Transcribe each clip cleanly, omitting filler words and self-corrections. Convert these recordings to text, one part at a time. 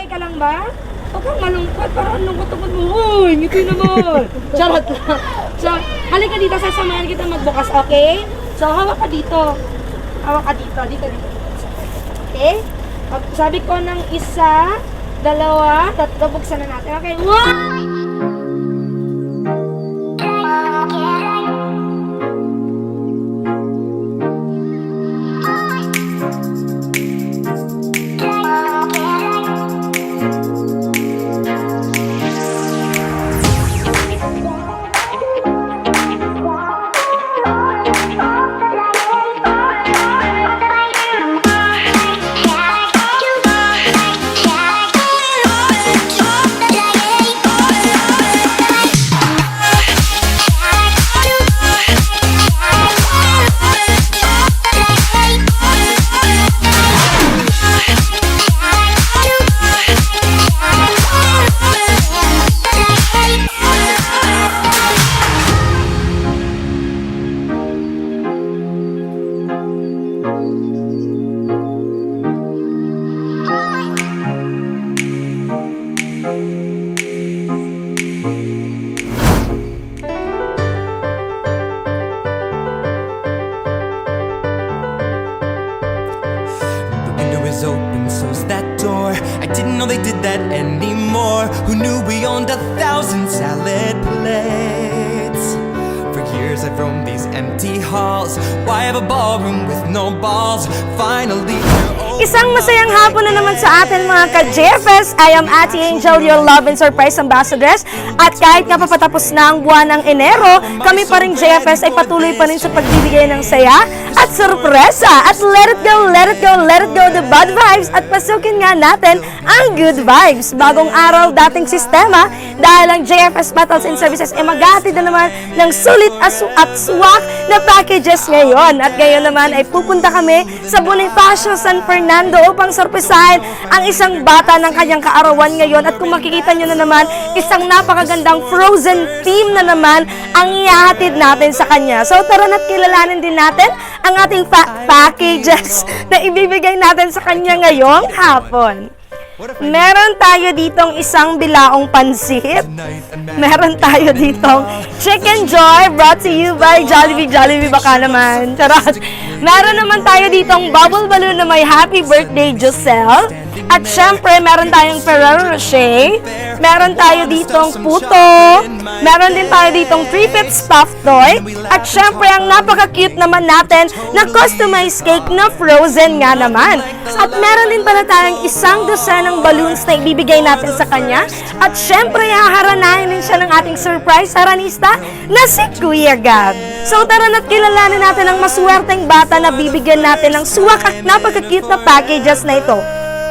ka lang ba? Huwag kang malungkot, parang lungkot-lungkot mo. Uy, ngiti naman. Charot lang. So, halika dito, sasamahan kita magbukas, okay? So, hawak ka dito. Hawak ka dito, dito. Okay? Sabi ko ng isa, dalawa, tatlo, buksan na natin. Okay, one! Open, so's that door. I didn't know they did that anymore. Who knew we owned 1,000 salad plates? For years I've roamed these empty halls. Why have a ballroom with no balls? Finally Isang masayang hapon na naman sa atin mga ka-JFS. I am Ate Angel, your love and surprise ambassadress. At kahit nga papatapos na ang buwan ng Enero, kami pa rin JFS ay patuloy pa rin sa pagbibigay ng saya at sorpresa. At let it go, let it go, let it go the bad vibes. At pasukin nga natin ang good vibes. Bagong araw, dating sistema, dahil ang JFS Battles and Services ay maghatid na naman ng sulit at swak na packages ngayon. At ngayon naman ay pupunta kami sa Bonifacio, San Fernando upang sorpresahin ang isang bata ng kanyang kaarawan ngayon. At kung makikita nyo na naman, isang napakagandang Frozen theme na naman ang ihahatid natin sa kanya. So tara na't kilalanin din natin ang ating packages na ibibigay natin sa kanya ngayong hapon. Meron tayo ditong isang bilaong pansit. Meron tayo ditong Chicken Joy brought to you by Jollibee. Jollibee baka naman. Charot. Meron naman tayo ditong bubble balloon na may happy birthday Giselle. At syempre, meron tayong Ferrero Rocher. Meron tayo ditong puto. Meron din tayo ditong 3-5 stuffed toy. At syempre, ang napaka-cute naman natin na customized cake na frozen nga naman. At meron din pala tayong isang dosenang balloons na ibibigay natin sa kanya. At syempre, haharanahin din siya ng ating surprise haranista na si Kuya Gab. So tara na't kilalanin natin ang maswerteng bata na bibigyan natin ng swak at napaka-cute na packages na ito.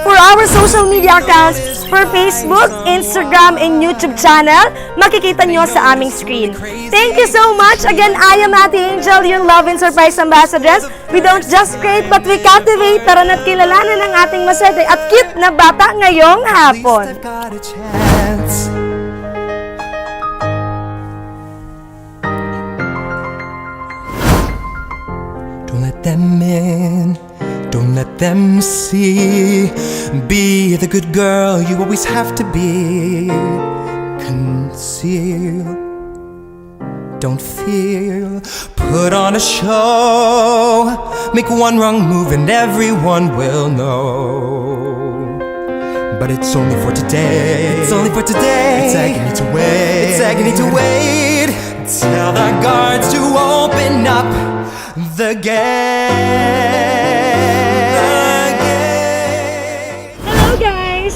For our social media accounts, for Facebook, Instagram, and YouTube channel, makikita nyo sa aming screen. Thank you so much. Again, I am Ate Angel, your love and surprise ambassadress. We don't just create, but we captivate. Tara na't kilalanin ang ating maswerte at cute na bata ngayong hapon. Don't let them in. Don't let them see. Be the good girl you always have to be. Conceal. Don't feel. Put on a show. Make one wrong move and everyone will know. But it's only for today. It's only for today. It's agony to wait. It's agony to wait. Tell the guards to open up the gate.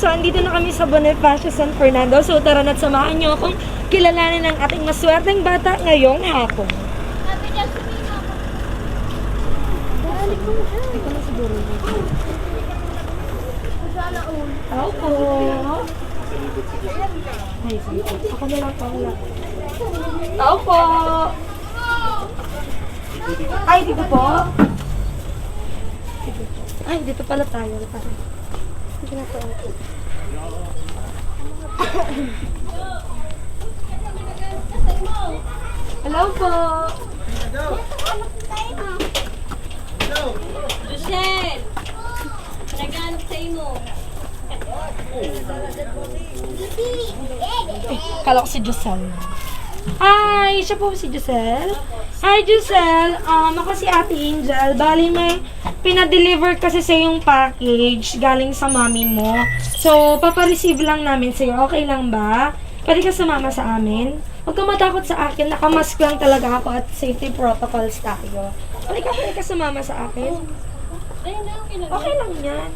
So, andito na kami sa Bonifacio, San Fernando. So, tara na't samahan nyo akong kilalanin ang ating maswerteng bata ngayong hapon. Dito na siguro. Hello po. Ay, sige. Ako na lang po. Tao po. Ay, dito po. Ay, dito pala tayo. Dito na po. Hello po. Michelle! Naghanap sa imo. Kala ko si Giselle. Hi! Siya po si Giselle. Hi, Giselle. Ako si Ate Angel. Bali, may pinadeliver kasi sa yung package galing sa mami mo. So, papareceive lang namin sa'yo. Okay lang ba? Pwede ka sumama sa amin? Huwag ka matakot sa akin. Nakamask lang talaga ako at safety protocols tayo. Pwede ka sumama sa akin? Okay lang yan.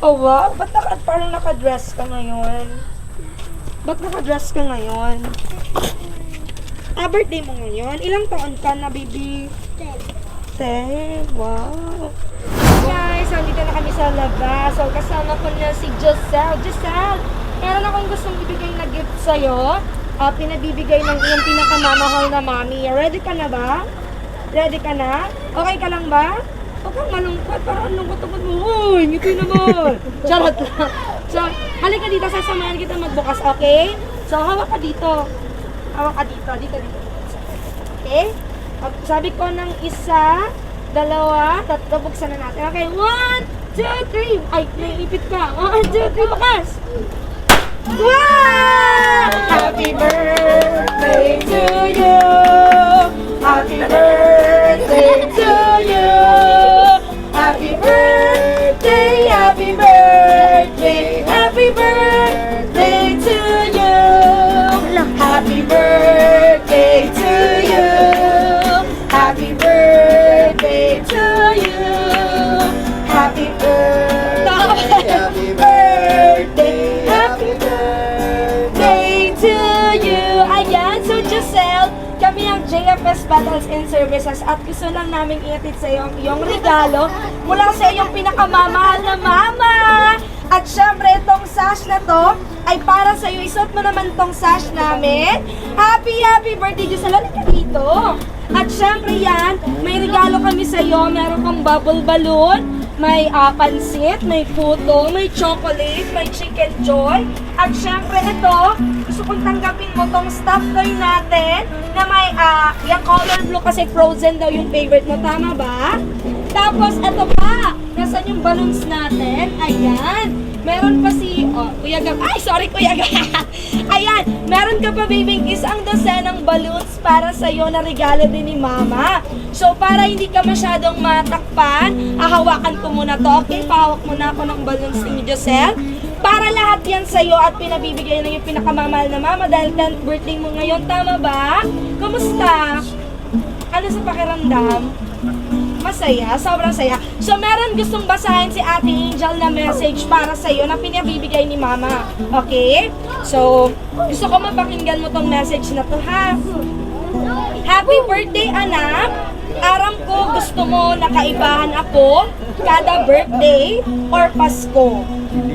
Oh, wow. Ba't parang nakadress ka ngayon? Ba't nakadress ka ngayon? Birthday mo ngayon? Ilang taon ka na, baby? 10. Wow. Guys, nandito na kami sa labas. So, kasama ko na si Giselle. Giselle, meron akong gustong ibigay na gift sa'yo. Pinabibigay ng iyong pinakamamahal na mami. Ready ka na ba? Ready ka na? Okay ka lang ba? Huwag kang malungkot. Parang lungkot-lungkot mo. Uy, ngiti naman. Charot lang. So, halika dito. Sasamahan kita magbukas, okay? So, hawak ka dito. Hawak ka dito. Dito. Okay? Sabi ko ng isa, dalawa, tatlo, buksan na natin. Okay, 1, 2, 3. Ay, naiipit ka. 1, 2, 3, bukas. Wow! Happy birthday to you. Happy birthday to you. Happy birthday, happy birthday, happy birthday to you. Happy birthday to you. Happy birthday to you. Happy birthday, happy birthday, happy birthday to you. Ayan, so Giselle, kami ang JFS Battles and Services at gusto lang namin ihatid sa iyo ang iyong regalo mula sa iyong pinakamamahal na mama. At syempre, itong sash na to ay para sa iyo. Isuot mo naman itong sash namin. Happy birthday, Giselle. Halika dito. At syempre yan, may regalo kami sa iyo. Meron kang bubble balloon, may pansit, may puto, may chocolate, may chicken joy. At syempre ito, gusto kong tanggapin mo tong stuffed toy natin na may yung color blue kasi frozen daw yung favorite mo. Tama ba? Tapos ito pa, nasan yung balloons natin? Ayan. Meron pa si, Kuya Gab. Ay, sorry, Kuya Gab. Ayan, meron ka pa, baby, isang dosenang balloons para sa'yo na regalo din ni Mama. So, para hindi ka masyadong matakpan, hahawakan ko muna to. Okay, pahawak muna ako ng balloons ni Giselle. Para lahat yan sa'yo at pinabibigay ng yung pinakamamahal na Mama dahil 10th birthday mo ngayon. Tama ba? Kumusta? Ano sa pakiramdam? Masaya, sobrang saya. So, meron gustong basahin si Ate Angel na message para sa'yo na pinabibigay ni Mama. Okay? So, gusto ko mapakinggan mo tong message na to, ha? Happy birthday, anak! Aram ko gusto mo na kaibahan ako kada birthday or Pasko.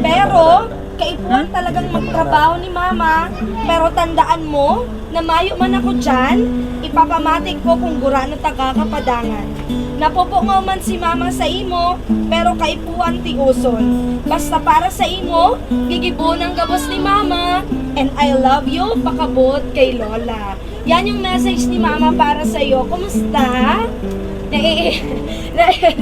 Pero, kaipuan talagang magtrabaho ni Mama. Pero tandaan mo, na mayo man ako dyan, ipapamatik ko kung gurano taga kapadangan. Napupungaw man si Mama sa imo, pero kaipuan ti uson. Basta para sa imo, gigibo ng gabos ni Mama, and I love you, pakabot kay Lola. Yan yung message ni Mama para sa'yo. Kumusta?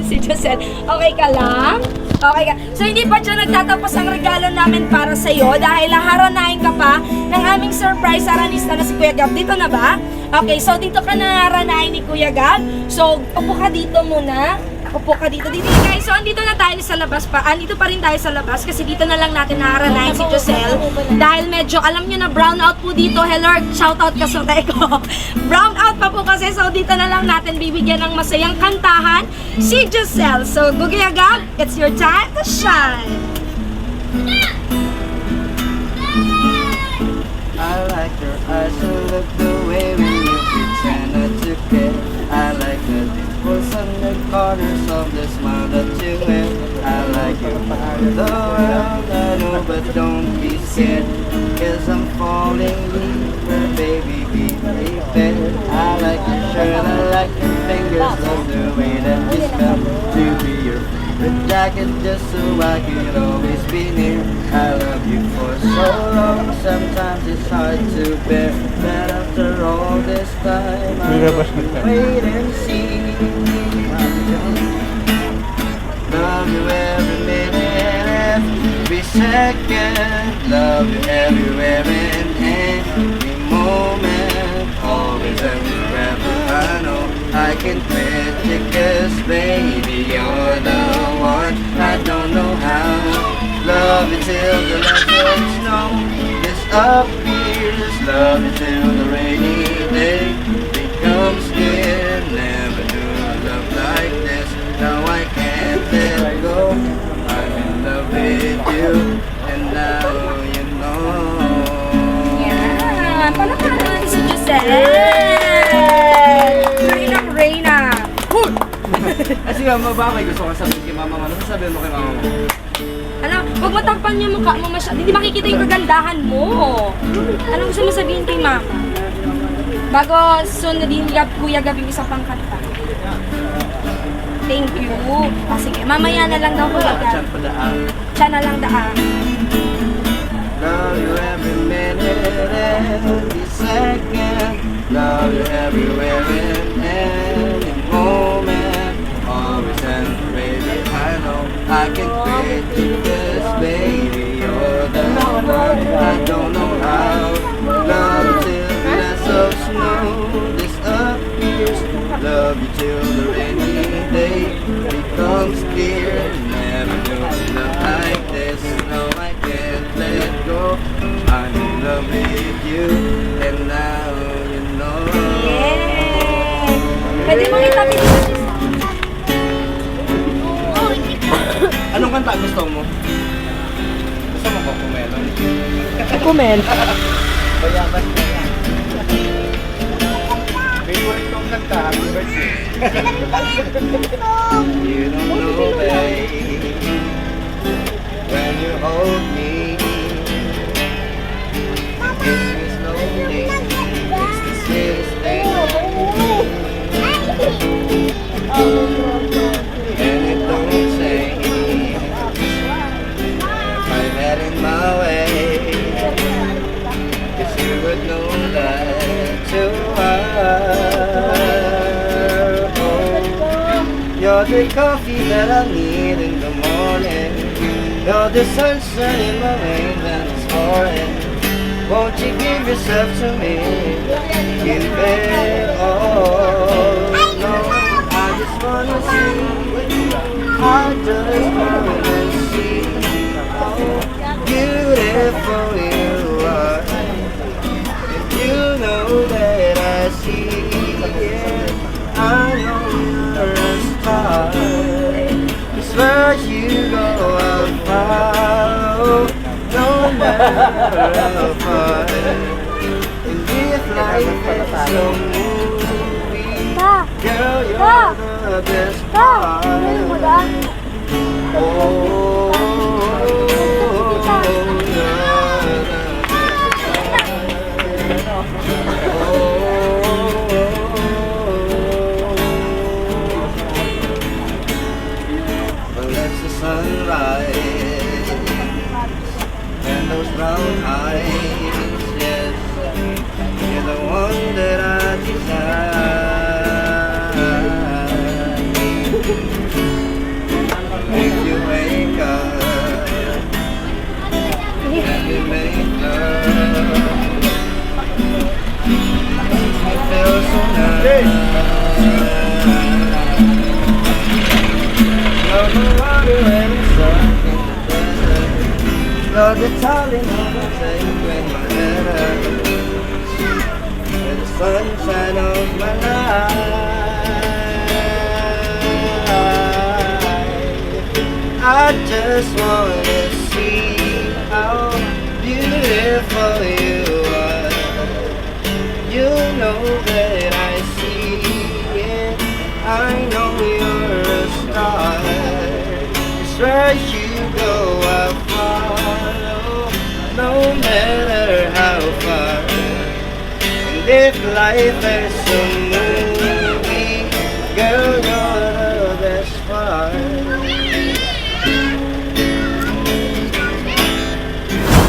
Si Giselle, okay ka lang? Okay ka. So, hindi pa dyan nagtatapos ang regalo namin para sa'yo dahil haranahin ka pa ng aming surprise aranista na si Kuya Gab. Dito na ba? Okay, so dito ka na haranahin ni Kuya Gab. So, upo ka dito muna. Upo ka dito. Dito guys, so andito na tayo sa labas pa. Andito pa rin tayo sa labas kasi dito na lang natin naharanahin si Giselle. Dahil medyo, alam nyo na, brown out po dito. Hello, shout out ka sa ko. Brown out pa po kasi, so dito na lang natin bibigyan ng masayang kantahan si Giselle. So, Kuya Gab, it's your time to shine. I like your eyes, so look the way when you pretend not to care. I like the dimples on the corners of the smile that you wear. I like your the world, I know, but don't be scared, 'cause I'm falling deeper, baby, be prepared. I like your shirt, I like your fingers, love the way that you smell. To be your favorite jacket, just so I can always be near. I love you for so long, sometimes it's hard to bear, but after all this time, I wait and see. Love you every minute, every second. love you everywhere and any moment, always and forever. I know I can quit you 'cause baby you're the one. I don't know how. Love you till the last of snow disappears. Love you till the rainy day becomes clear. Never knew a love like this. Now I can't let go. I'm in love with you, and now you know. Yan. Palakpakan natin si Giselle. Reyna Reyna. Kasi nga, ba may gusto kang sabihin kay mama mo? Ano sasabihin mo kay mama mo? Ano, huwag mo takpan yung mukha mo masyado. Hindi makikita yung kagandahan mo. Ano gusto mo sabihin kay mama? Bago sunodin Kuya Gabing isa pang kanta. Thank you. Sige, mamaya na lang daw Kuya Gab. Diyan pa daan. Siya na lang daan. Love you every minute, every second. Love you everywhere and any moment. Always and baby, I know I can quit you 'cause baby you're the one. I don't know how. Love you till the last of snow disappears. Love you till the rainy day becomes clear. Never knew love like this. No, I can't let go. I'm in love with you, and now you know. Yay! Pwede mong itabi dito si Anong kanta gusto mo? Gusto mo Cocomelon? Kumel. Bayaban ka yan. Favorite kong kanta, happy birthday. You don't know, babe, when you hold me, you kiss me slowly, it's the sweetest thing. And it don't change if I let in my way, 'cause you would know that you are. You're the coffee that I need in the morning. You're the sunshine in my rain when it's pouring. Won't you give yourself to me? Give it all. No, I just wanna see. I just wanna see how beautiful you are. If you know that I see it, I know you're a star. 'Cause where you go, I'll follow, no matter how far. And if life is a movie, girl, you're the best part. Oh, well, that's the sunrise and those brown eyes. Yes, you're the one that I desire. If you wake up and we make love, it feels so nice. Love the water and the sun in the desert. Love the darling of the take when my head hurts. You're the sunshine of my life. I just wanna see how beautiful you are. You know that I see it. I know you're a star. It's where you go, I'll follow, no matter how far. And if life is a movie, girl, you're the best part.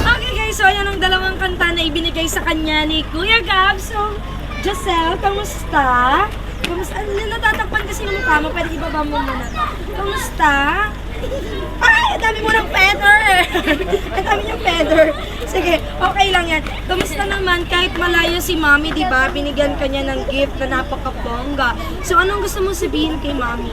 Okay guys, so ayan ang dalawang kanta na ibinigay sa kanya ni Kuya Gab. So, Giselle, kamusta? Kamusta? Natatakpan kasi yung mukha mo, pwede ibaba mo muna. Kamusta? Ay, ang dami mo ng feather! Ang dami niyang feather. Sige, okay lang yan. Kamusta naman kahit malayo si Mami, di ba? Binigyan ka niya ng gift na napakabongga. So, anong gusto mo sabihin kay Mami?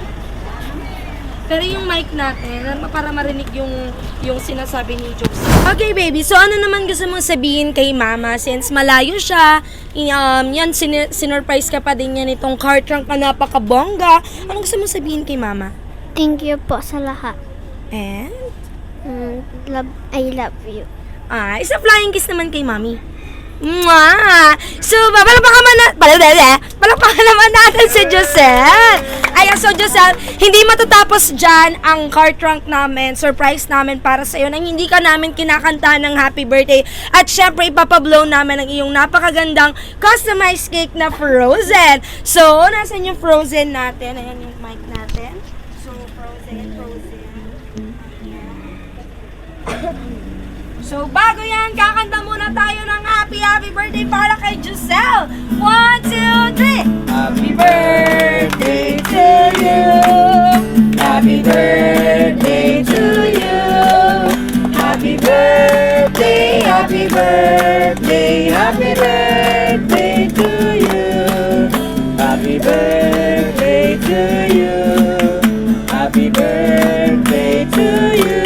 Pero yung mic natin, para marinig yung sinasabi ni Joseph. Okay, baby. So, ano naman gusto mong sabihin kay Mama? Since malayo siya, yan, sinurprise ka pa din yan itong car trunk na napakabongga. Anong gusto mong sabihin kay Mama? Thank you po sa lahat. And? I love you. Isa flying kiss naman kay Mami. Mwah! So, palakpakan naman natin si Giselle. Ayan, so Giselle, hindi matatapos dyan ang car trunk namin, surprise namin para sa'yo nang hindi ka namin kinakanta ng happy birthday. At syempre, ipapablow namin ang iyong napakagandang customized cake na frozen. So, nasan yung frozen natin? Ayan yung mic natin. So, frozen. So, bago yan, kakanta muna tayo ng happy birthday para kay Giselle. 1, 2, 3. Happy birthday to you. Happy birthday to you. Happy birthday, happy birthday, happy birthday to you. Happy birthday to you. Happy birthday to you.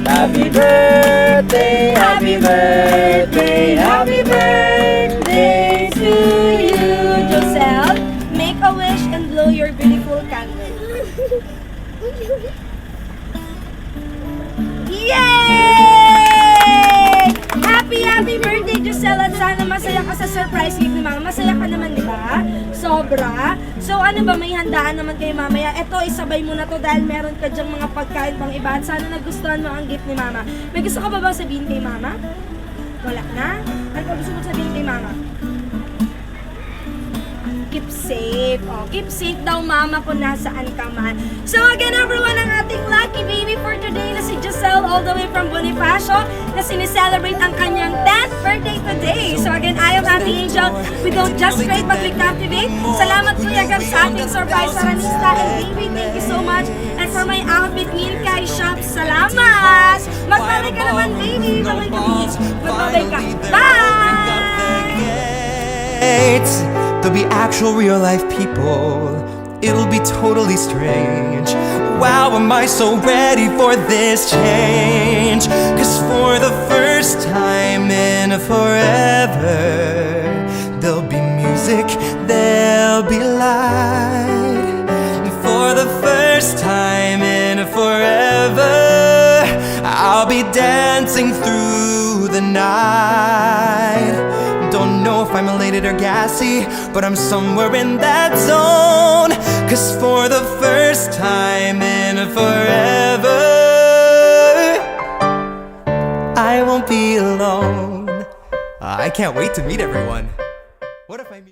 Happy birthday, happy birthday, happy birthday to you. Giselle, make a wish and blow your beautiful candle. Yay! Happy birthday, Giselle, at sana masaya ka sa surprise gift ni Mama. Masaya ka naman, di ba? Sobra. So, ano ba, may handaan naman kayo mamaya? Ito, isabay mo na to dahil meron ka dyang mga pagkain pang iba. At sana nagustuhan mo ang gift ni Mama. May gusto ka ba bang sabihin kay Mama? Wala na? Ano ba gusto mo sabihin kay Mama? Keep safe. Keep safe daw, Mama, kung nasaan ka man. So again, everyone, ang ating lucky baby for today na si Giselle all the way from Bonifacio na sinicelebrate ang kanyang 10th birthday today. So again, I am Ate Angel. We don't just create but we captivate. Salamat po yagan sa ating surprise aranista and baby. Thank you so much. And for my outfit, Min Kai Shop, salamat! Magbabay ka naman, baby. Magbabay ka. Bye! There'll be actual real life people. It'll be totally strange. Wow, am I so ready for this change? 'Cause for the first time in forever, there'll be music, there'll be light. For the first time in forever, I'll be dancing through the night. Don't know if I'm elated or gassy, but I'm somewhere in that zone. 'Cause for the first time in forever, I won't be alone. I can't wait to meet everyone. What if I meet